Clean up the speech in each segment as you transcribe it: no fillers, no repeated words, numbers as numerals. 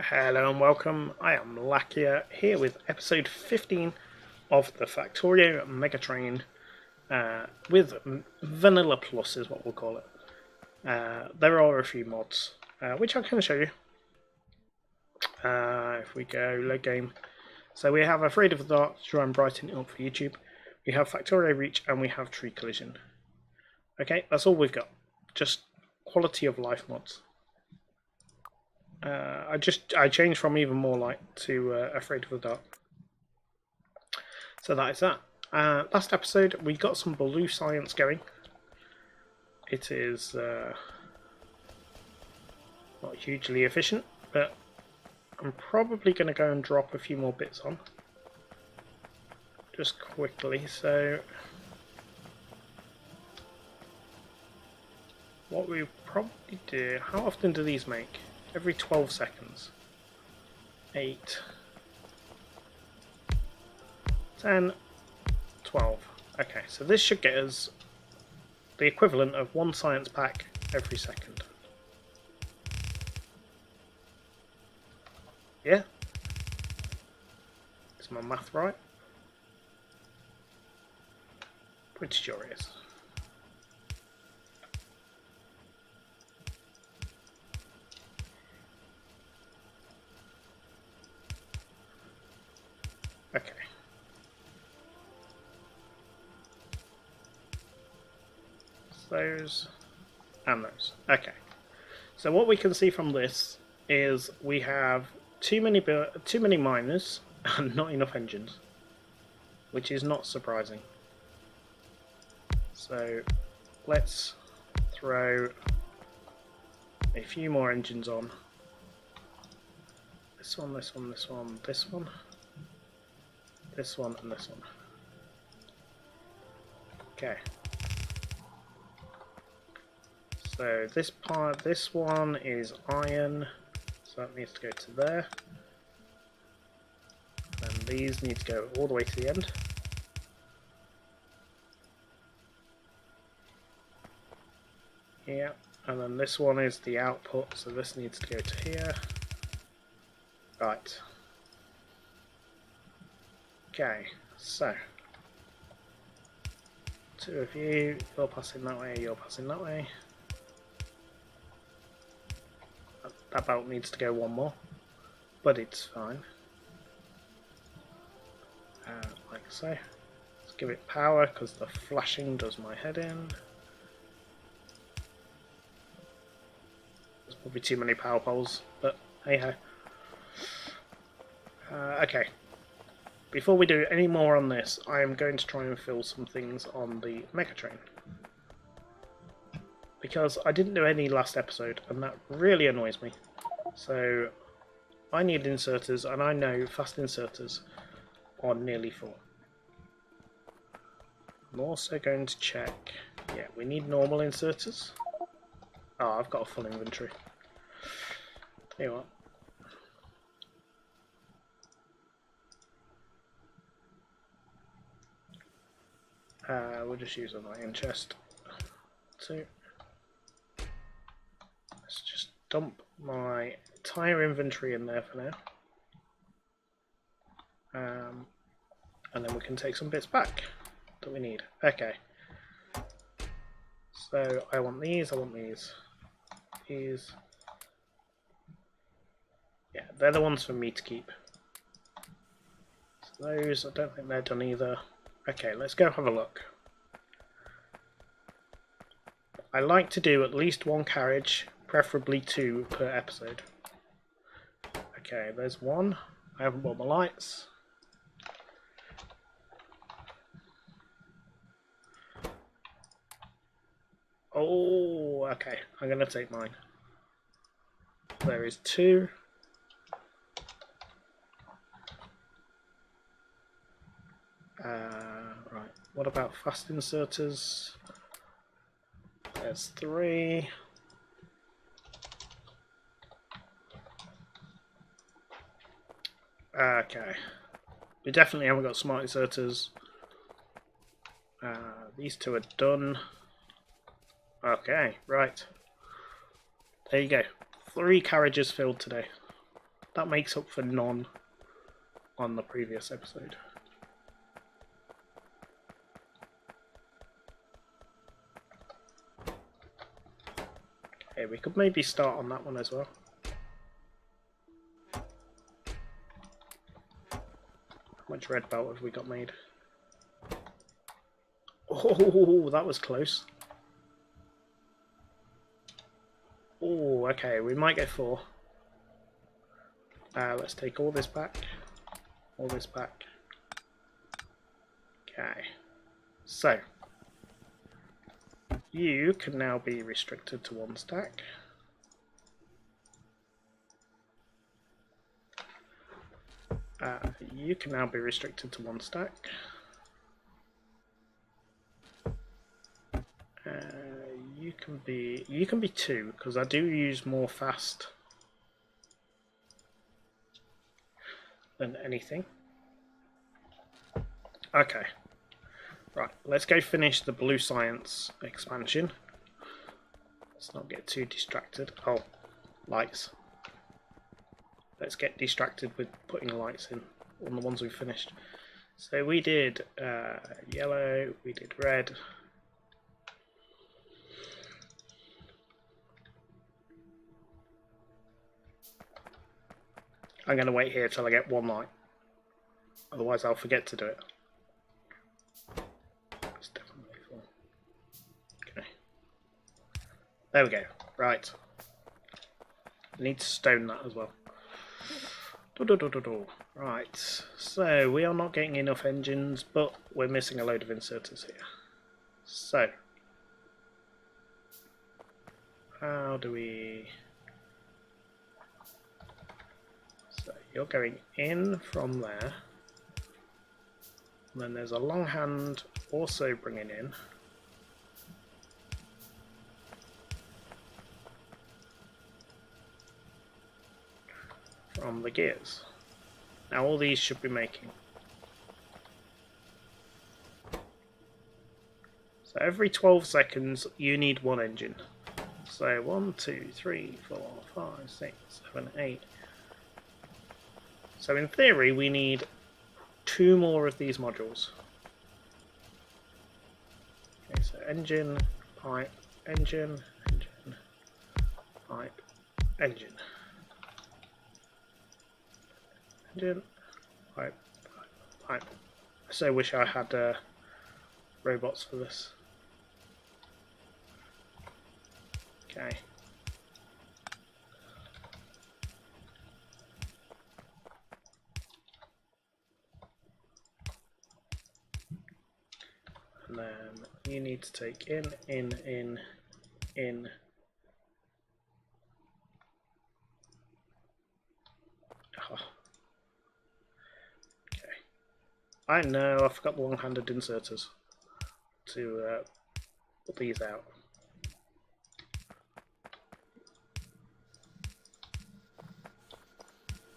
Hello and welcome. I am Lakea here with episode 15 of the Factorio Mega Train with Vanilla Plus is what we'll call it. There are a few mods which I can show you. If we go load game, so we have Afraid of the Dark to try and brighten it up for YouTube. We have Factorio Reach and we have Tree Collision. Okay, that's all we've got. Just quality of life mods. I changed from Even More Light to Afraid of the Dark. So that is that. Last episode we got some blue science going. It is not hugely efficient, but I'm probably going to go and drop a few more bits on. Just quickly, so what we probably do, how often do these make? Every 12 seconds. 8, 10, 12. Okay, so this should get us the equivalent of one science pack every second. Yeah? Is my math right? Pretty sure it is. Okay. Those and those. Okay. So what we can see from this is we have too many miners and not enough engines, which is not surprising. So let's throw a few more engines on. This one, this one, this one, this one. This one and this one. Okay. So this one is iron, so that needs to go to there. And these need to go all the way to the end. Yeah, and then this one is the output, so this needs to go to here. Right. Okay, so 2 of you, you're passing that way, you're passing that way. That belt needs to go one more, but it's fine. Like so. Let's give it power because the flashing does my head in. There's probably too many power poles, but hey ho. Okay. Before we do any more on this, I am going to try and fill some things on the Mega Train. Because I didn't do any last episode, and that really annoys me. So, I need inserters, and I know fast inserters are nearly full. I'm also going to check... Yeah, we need normal inserters. Oh, I've got a full inventory. Tell you what. We'll just use an iron chest. 2. Let's just dump my entire inventory in there for now. And then we can take some bits back that we need. Okay. So I want these, I want these. These. Yeah, they're the ones for me to keep. So those, I don't think they're done either. Okay, let's go have a look. I like to do at least one carriage, preferably 2 per episode. Okay, there's one. I haven't bought my lights. Oh, okay. I'm going to take mine. There is 2. Right, what about fast inserters? There's 3. Okay. We definitely haven't got smart inserters. These 2 are done. Okay, right. There you go. 3 carriages filled today. that makes up for none on the previous episode. Okay, we could maybe start on that one as well. How much red belt have we got made? Oh, that was close. Oh, okay, we might get 4. Let's take all this back. All this back. Okay. So, you can now be restricted to 1 stack. You can now be restricted to 1 stack. You can be 2, because I do use more fast than anything. Okay. Right, let's go finish the blue science expansion. Let's not get too distracted. Oh, lights. Let's get distracted with putting lights in on the ones we finished. So we did yellow, we did red. I'm going to wait here till I get 1 light. Otherwise I'll forget to do it. It's definitely full. Okay. There we go. Right. I need to stone that as well. Right. So we are not getting enough engines, but we're missing a load of inserters here. So how do we... So you're going in from there. And then there's a long hand also bringing in. From the gears. Now all these should be making. So every 12 seconds you need 1 engine. So 1, 2, 3, 4, 5, 6, 7, 8. So in theory we need 2 more of these modules. Okay, so engine, pipe, engine, engine, pipe, engine. Engine, pipe, pipe, pipe. I so wish I had robots for this. Okay. And then you need to take in. Oh. Okay. I know, I forgot the long-handed inserters to put these out.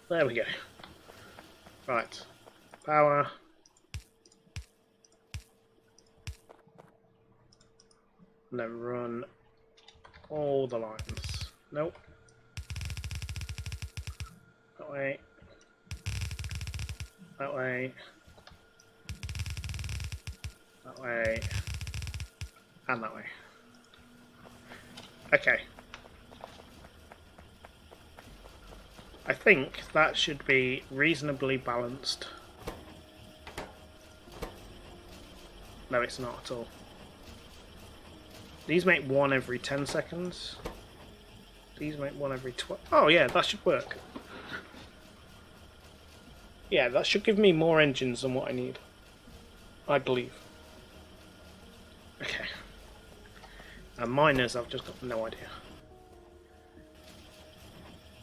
There we go. Right. Power. And then run all the lines. Nope. That way. That way. That way. And that way. Okay. I think that should be reasonably balanced. No, it's not at all. These make 1 every 10 seconds. These make 1 every 12. Oh yeah, that should work. Yeah, that should give me more engines than what I need. I believe. Okay. And miners, I've just got no idea.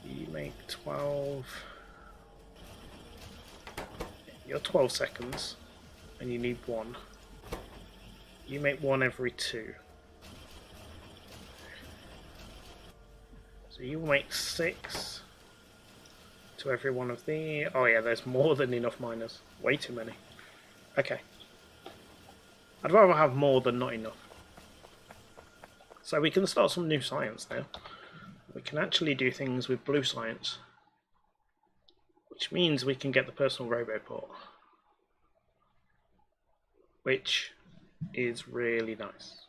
You make 12. You're 12 seconds, and you need 1. You make 1 every 2. So you make 6 to every one of the... Oh yeah, there's more than enough miners. Way too many. Okay. I'd rather have more than not enough. So we can start some new science now. We can actually do things with blue science. which means we can get the personal roboport, which is really nice.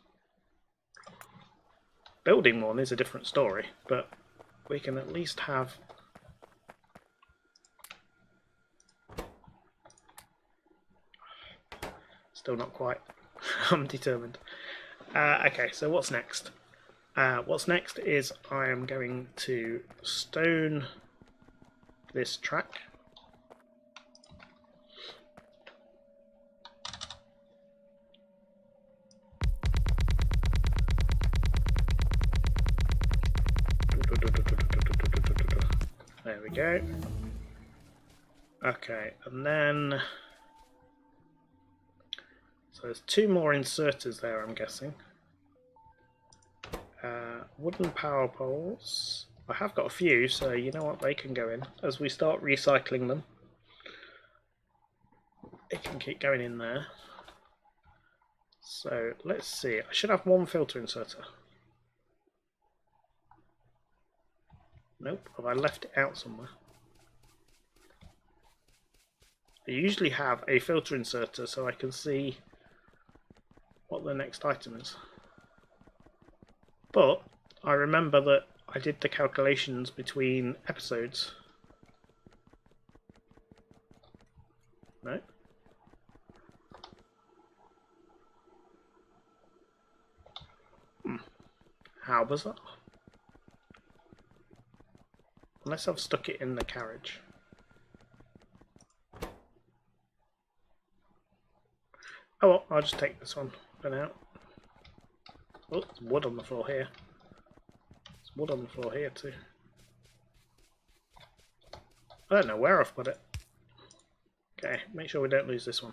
Building one is a different story, but we can at least have still not quite. I'm determined. Okay, so what's next? What's next is I am going to stone this track. There we go. Okay, and then so there's 2 more inserters there, I'm guessing. Wooden power poles. I have got a few, so you know what, they can go in. As we start recycling them, it can keep going in there. So let's see, I should have 1 filter inserter. Nope, have I left it out somewhere? I usually have a filter inserter so I can see what the next item is. But I remember that I did the calculations between episodes. No? How bizarre. Unless I've stuck it in the carriage. Oh well, I'll just take this one for now. Oh, there's wood on the floor here. There's wood on the floor here too. I don't know where I've put it. Okay, make sure we don't lose this one.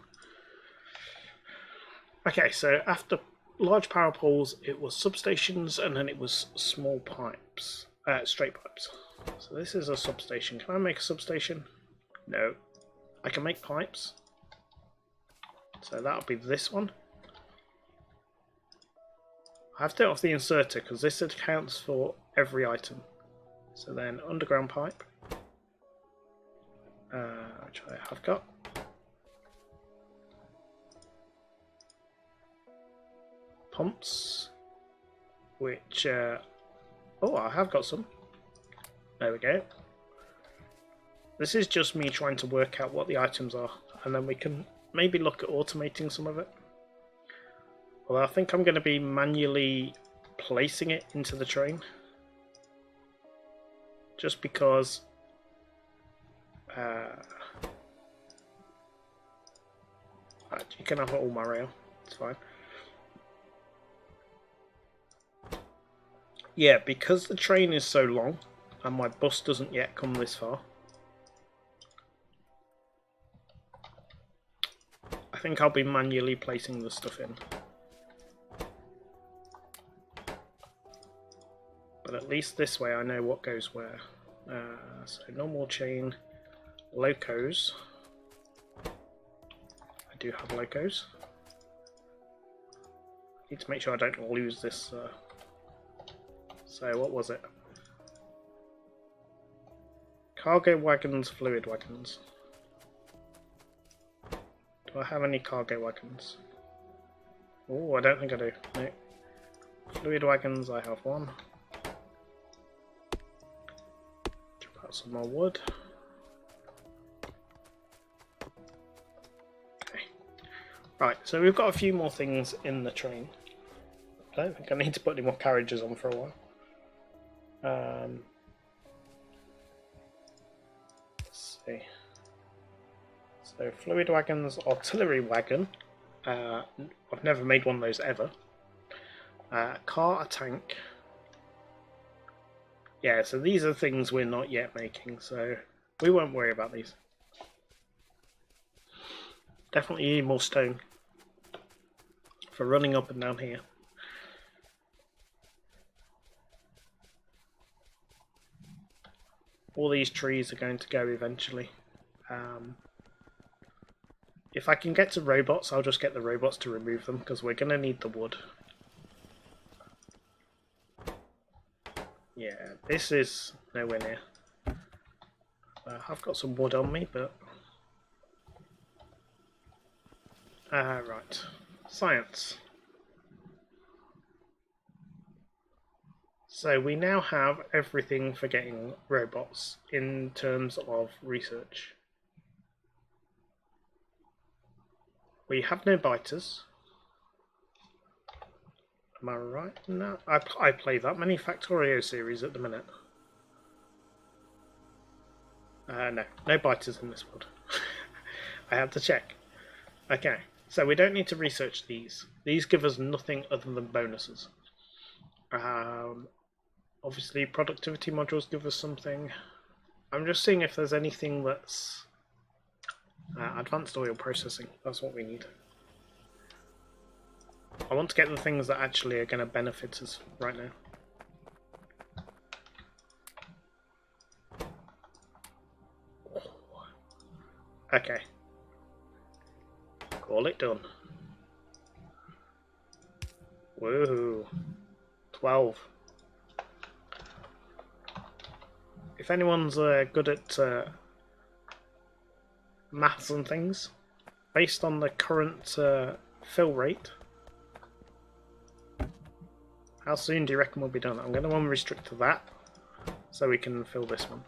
Okay, so after large power poles, it was substations, and then it was small pipes, straight pipes. So this is a substation. Can I make a substation? No. I can make pipes. So that'll be this one. I have to take off the inserter because this accounts for every item. So then underground pipe, which I have got. Pumps, which, oh, I have got some. There we go. This is just me trying to work out what the items are, and then we can maybe look at automating some of it. Well, I think I'm going to be manually placing it into the train. Just because you can have all my rail, it's fine. Yeah, because the train is so long and my bus doesn't yet come this far, I think I'll be manually placing the stuff in. But at least this way I know what goes where. So normal chain, locos. I do have locos. Need to make sure I don't lose this. So what was it? Cargo wagons, fluid wagons. Do I have any cargo wagons? Oh, I don't think I do. No. Fluid wagons, I have 1. Drop out some more wood. Okay. Right, so we've got a few more things in the train. I don't think I need to put any more carriages on for a while. Let's see. So fluid wagons, artillery wagon. I've never made one of those ever. Car, a tank. Yeah, so these are things we're not yet making, so we won't worry about these. Definitely need more stone for running up and down here. All these trees are going to go eventually. If I can get to robots, I'll just get the robots to remove them, because we're going to need the wood. Yeah, this is nowhere near. I've got some wood on me, but... right. Science. So we now have everything for getting robots in terms of research. We have no biters. Am I right? No, I play that many Factorio series at the minute. No biters in this world. I had to check. Okay, so we don't need to research these. These give us nothing other than bonuses. Obviously, productivity modules give us something. I'm just seeing if there's anything that's advanced oil processing. That's what we need. I want to get the things that actually are going to benefit us right now. Okay. Call it done. Woohoo. 12. If anyone's good at maths and things, based on the current fill rate, how soon do you reckon we'll be done? I'm going to unrestrict to that, so we can fill this one.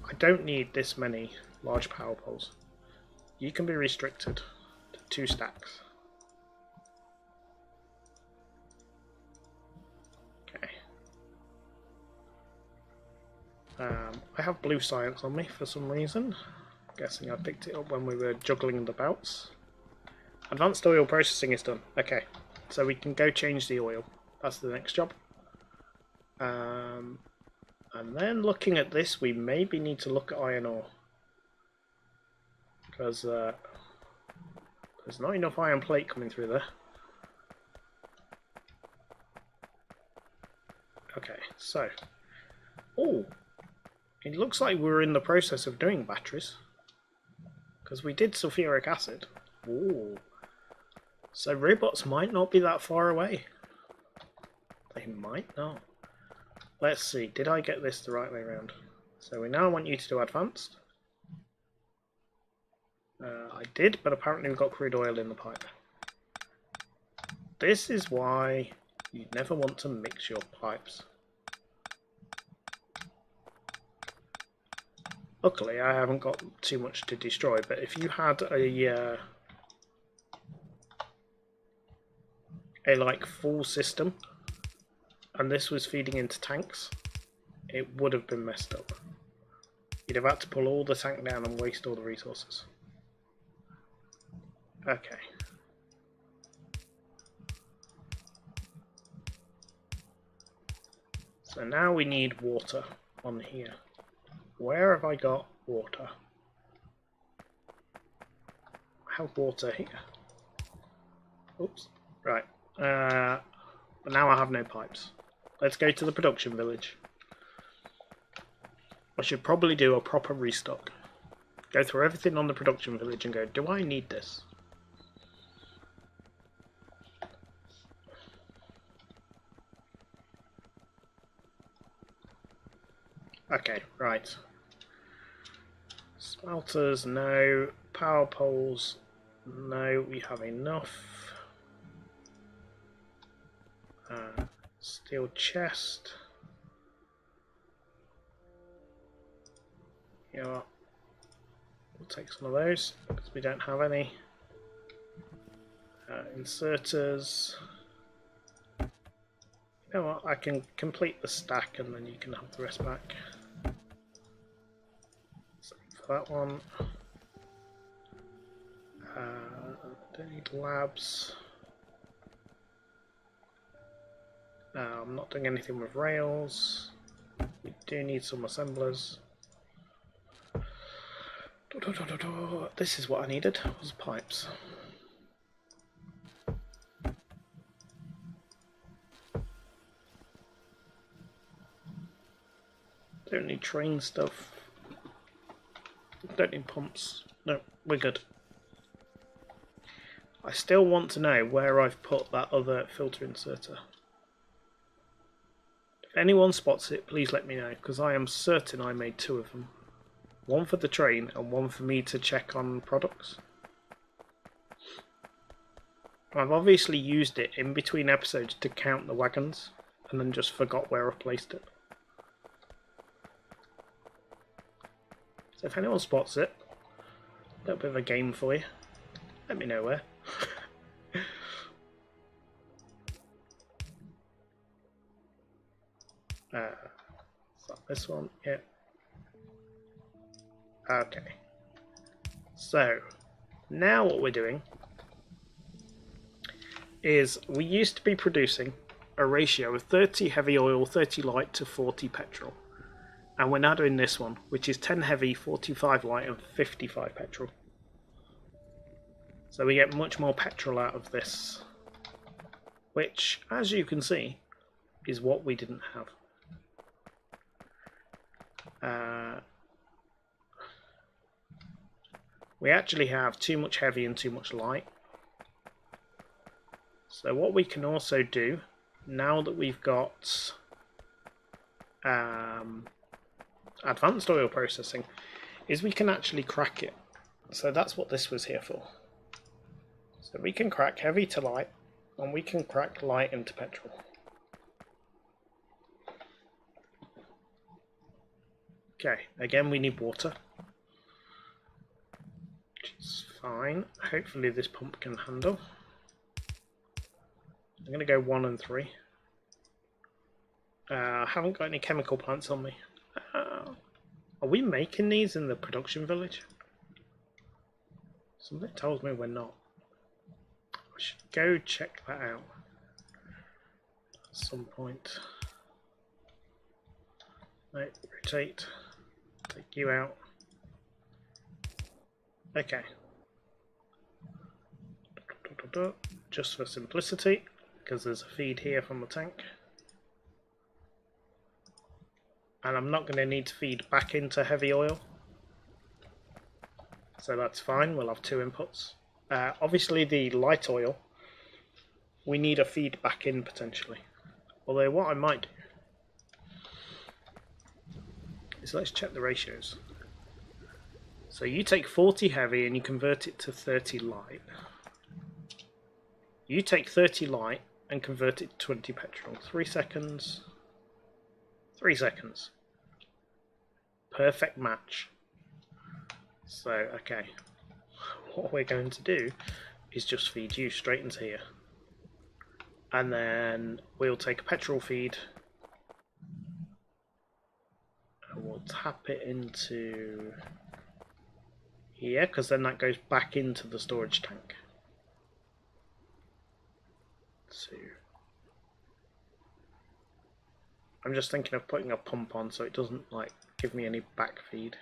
I don't need this many large power poles. You can be restricted to 2 stacks. Okay. I have blue science on me for some reason. I'm guessing I picked it up when we were juggling the belts. Advanced oil processing is done. Okay, so we can go change the oil. That's the next job. And then looking at this, we maybe need to look at iron ore. Because there's not enough iron plate coming through there. Okay, so... Oh! It looks like we're in the process of doing batteries. Because we did sulfuric acid. Ooh. So robots might not be that far away. They might not. Let's see, did I get this the right way around? So we now want you to do advanced. I did, but apparently we've got crude oil in the pipe. This is why you never want to mix your pipes. Luckily I haven't got too much to destroy, but if you had a like full system and this was feeding into tanks, it would have been messed up. You'd have had to pull all the tank down and waste all the resources. Okay. So now we need water on here. Where have I got water? I have water here. Oops. Right. But now I have no pipes. Let's go to the production village. I should probably do a proper restock. Go through everything on the production village and go, do I need this? Okay, right. Smelters, no. Power poles, no. We have enough. Steel chest. You know what? We'll take some of those because we don't have any. Inserters. You know what? I can complete the stack and then you can have the rest back. So for that one. Don't need labs. I'm not doing anything with rails. We do need some assemblers. This is what I needed, was pipes. Don't need train stuff. Don't need pumps. No, we're good. I still want to know where I've put that other filter inserter. If anyone spots it, please let me know, because I am certain I made 2 of them. One for the train and one for me to check on products. I've obviously used it in between episodes to count the wagons, and then just forgot where I placed it. So if anyone spots it, a little bit of a game for you. Let me know where. So this one, yeah. Okay. So now what we're doing is we used to be producing a ratio of 30 heavy oil, 30 light to 40 petrol. And we're now doing this one, which is 10 heavy, 45 light and 55 petrol. So we get much more petrol out of this, which, as you can see, is what we didn't have. We actually have too much heavy and too much light. So what we can also do, now that we've got advanced oil processing, is we can actually crack it. So that's what this was here for. So we can crack heavy to light, and we can crack light into petrol. Okay, again we need water, which is fine. Hopefully this pump can handle. I'm going to go 1 and 3. I haven't got any chemical plants on me. Are we making these in the production village? Something tells me we're not. I should go check that out at some point. Right, rotate. Take you out. Okay. Just for simplicity, because there's a feed here from the tank. And I'm not going to need to feed back into heavy oil. So that's fine, we'll have 2 inputs. Obviously the light oil, we need a feed back in potentially. Although what I might do is let's check the ratios. So you take 40 heavy and you convert it to 30 light. You take 30 light and convert it to 20 petrol. 3 seconds. 3 seconds. Perfect match. So, okay. What we're going to do is just feed you straight into here. And then we'll take a petrol feed. And we'll tap it into here, because then that goes back into the storage tank. So I'm just thinking of putting a pump on so it doesn't like give me any back feed.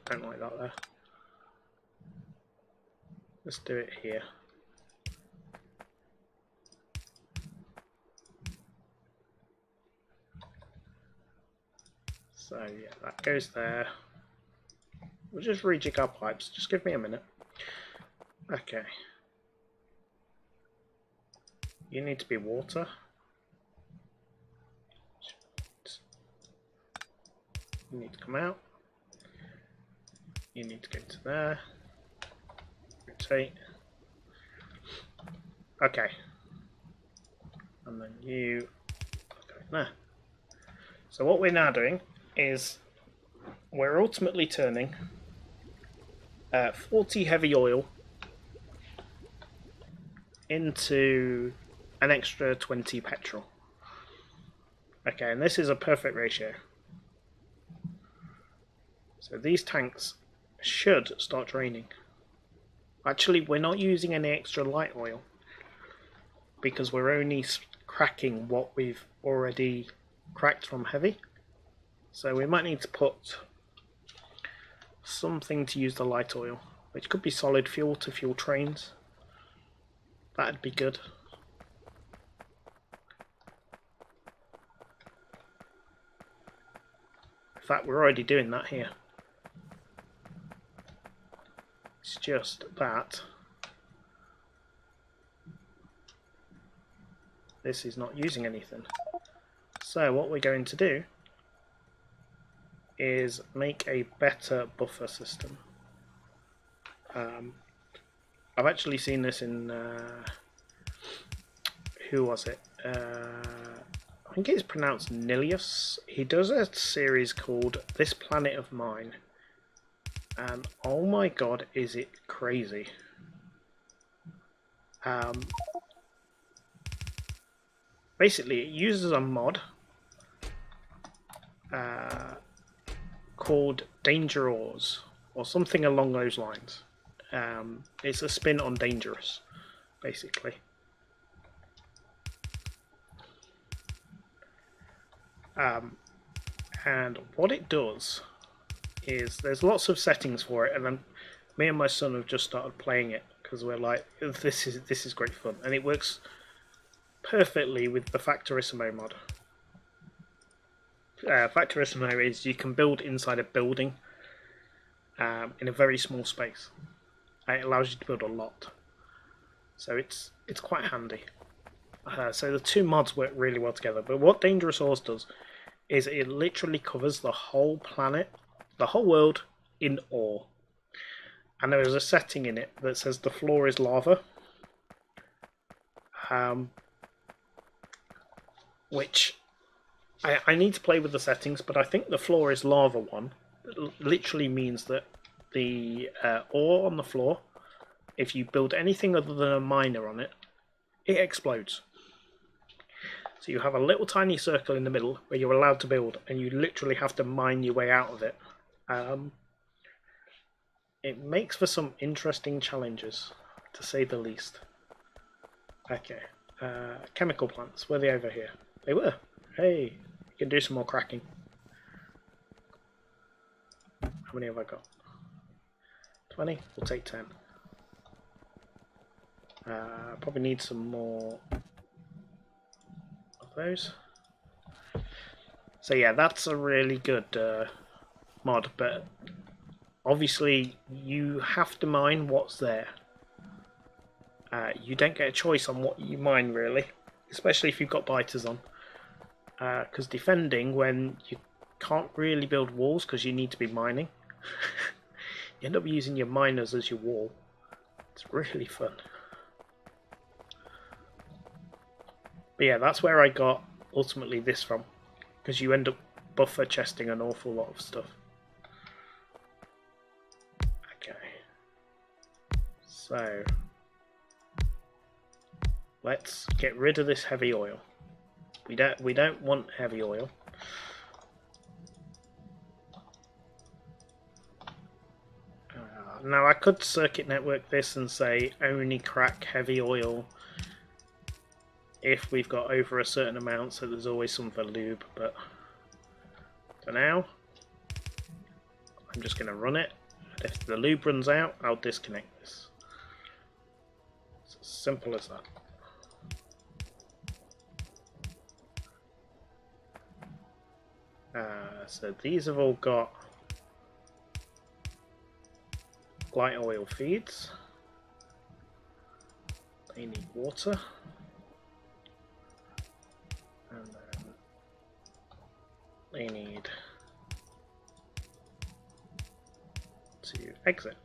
Don't like that there. Let's do it here. So yeah, that goes there. We'll just rejig our pipes. Just give me a minute. Okay. You need to be water. You need to come out. You need to go to there. Rotate. Okay. And then you go in there. So what we're now doing is we're ultimately turning 40 heavy oil into an extra 20 petrol. Okay, and this is a perfect ratio. So these tanks should start draining. Actually, we're not using any extra light oil because we're only cracking what we've already cracked from heavy. So we might need to put something to use the light oil, which could be solid fuel to fuel trains. That'd be good. In fact, we're already doing that here. It's just that this is not using anything. So what we're going to do is make a better buffer system. I've actually seen this in who was it? I think it's pronounced Nilius. He does a series called This Planet of Mine, and oh my god, is it crazy. Basically, it uses a mod called Danger Ores, or something along those lines. It's a spin on Dangerous, basically. And what it does is, there's lots of settings for it, and then me and my son have just started playing it because we're like, this is great fun, and it works perfectly with the Factorissimo mod. Factorissimo is you can build inside a building in a very small space. It allows you to build a lot, so it's quite handy. So the two mods work really well together. But what Dangerous Ores does is it literally covers the whole planet, the whole world, in ore. And there is a setting in it that says the floor is lava, which I need to play with the settings, but I think the floor is lava one literally means that the ore on the floor, if you build anything other than a miner on it, it explodes. So you have a little tiny circle in the middle where you're allowed to build, and you literally have to mine your way out of it. It makes for some interesting challenges, to say the least. Okay, chemical plants, were they over here? They were. Hey, you can do some more cracking. How many have I got? 20? We'll take 10. Probably need some more of those. So yeah, that's a really good mod, but obviously you have to mine what's there. You don't get a choice on what you mine, really, especially if you've got biters on, because defending when you can't really build walls because you need to be mining, you end up using your miners as your wall. It's really fun. But yeah, that's where I got ultimately this from, because you end up buffer chesting an awful lot of stuff. Okay, so let's get rid of this heavy oil. We don't want heavy oil. Now I could circuit network this and say only crack heavy oil if we've got over a certain amount, so there's always some for lube, but for now I'm just going to run it, and if the lube runs out I'll disconnect this. It's as simple as that. So these have all got light oil feeds. They need water, and then they need to exit.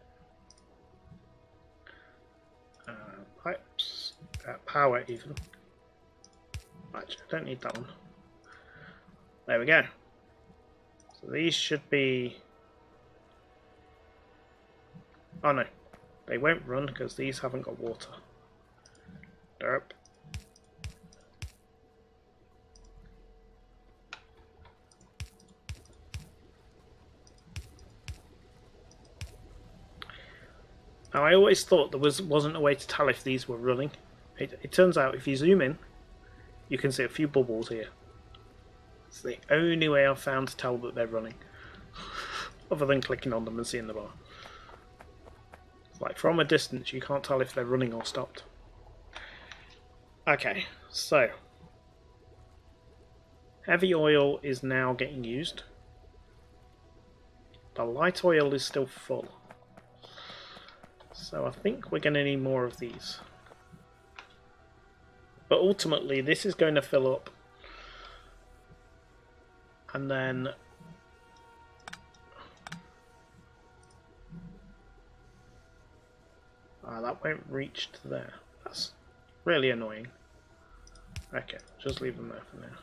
Pipes, power even. Actually, I don't need that one. There we go. So these should be... oh no, they won't run because these haven't got water. Derp. Now I always thought there wasn't a way to tell if these were running. It turns out if you zoom in, you can see a few bubbles here. It's the only way I've found to tell that they're running, other than clicking on them and seeing the bar. Like from a distance you can't tell if they're running or stopped. Okay, so heavy oil is now getting used. The light oil is still full. So I think we're going to need more of these. But ultimately, this is going to fill up. And then... that won't reach to there. That's really annoying. Okay, just leave them there for now.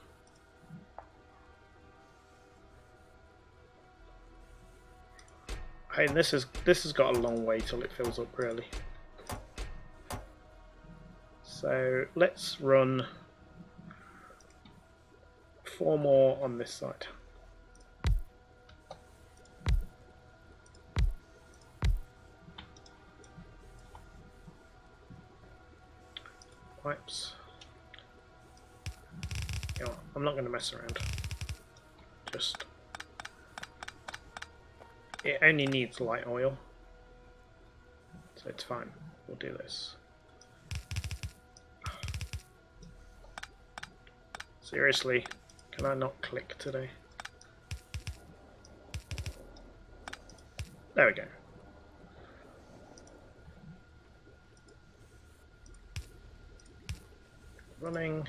Hey, this has got a long way till it fills up, really. So let's run 4 more on this side. Pipes. You know, I'm not going to mess around. Just... It only needs light oil, so it's fine. We'll do this. Seriously, can I not click today? There we go. Running.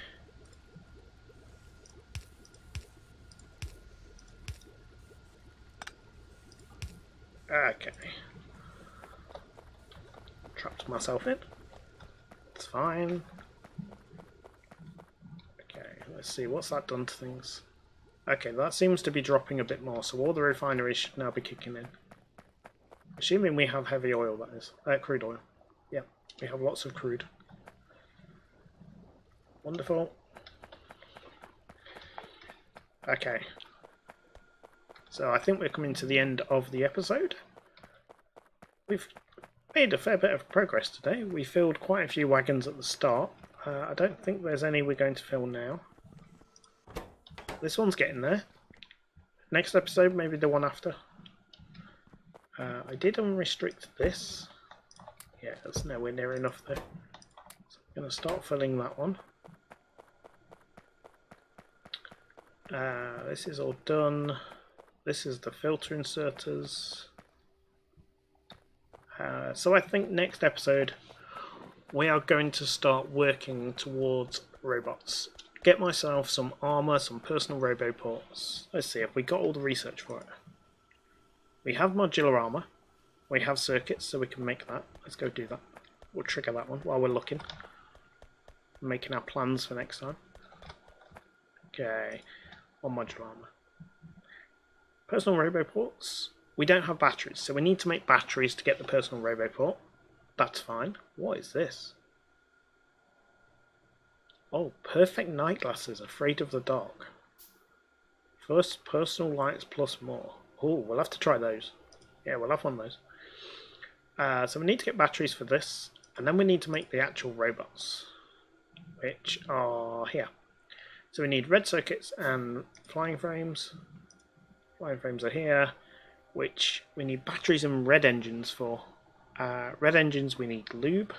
Okay. Trapped myself in. It's fine. Okay, let's see, what's that done to things? Okay, that seems to be dropping a bit more, so all the refineries should now be kicking in. Assuming we have heavy oil, that is. Crude oil. Yeah, we have lots of crude. Wonderful. Okay. So I think we're coming to the end of the episode. We've made a fair bit of progress today. We filled quite a few wagons at the start. I don't think there's any we're going to fill now. This one's getting there. Next episode, maybe the one after. I did unrestrict this. Yeah, that's nowhere near enough though. So I'm going to start filling that one. This is all done. This is the filter inserters. So I think next episode we are going to start working towards robots. Get myself some armour, some personal roboports. Let's see if we got all the research for it. We have modular armour. We have circuits, so we can make that. Let's go do that. We'll trigger that one while we're looking. Making our plans for next time. Okay, on modular armour. Personal roboports. We don't have batteries, so we need to make batteries to get the personal roboport. That's fine. What is this? Oh, perfect night glasses, afraid of the dark. First personal lights plus more. Oh, we'll have to try those. Yeah, we'll have one of those. So we need to get batteries for this, and then we need to make the actual robots, which are here. So we need red circuits and flying frames. Flying frames are here, which we need batteries and red engines for. Red engines we need lube,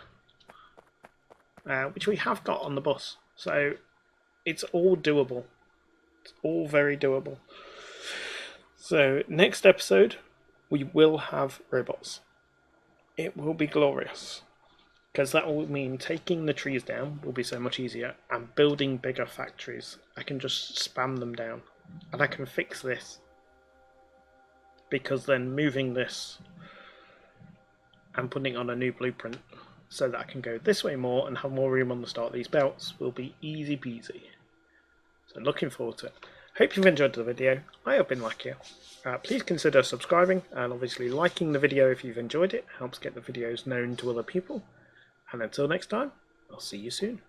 which we have got on the bus. So it's all doable. It's all very doable. So next episode we will have robots. It will be glorious. Because that will mean taking the trees down will be so much easier and building bigger factories. I can just spam them down and I can fix this. Because then moving this and putting it on a new blueprint so that I can go this way more and have more room on the start of these belts will be easy peasy. So looking forward to it. Hope you've enjoyed the video. I have been Lakea. Please consider subscribing and obviously liking the video if you've enjoyed it. It helps get the videos known to other people. And until next time, I'll see you soon.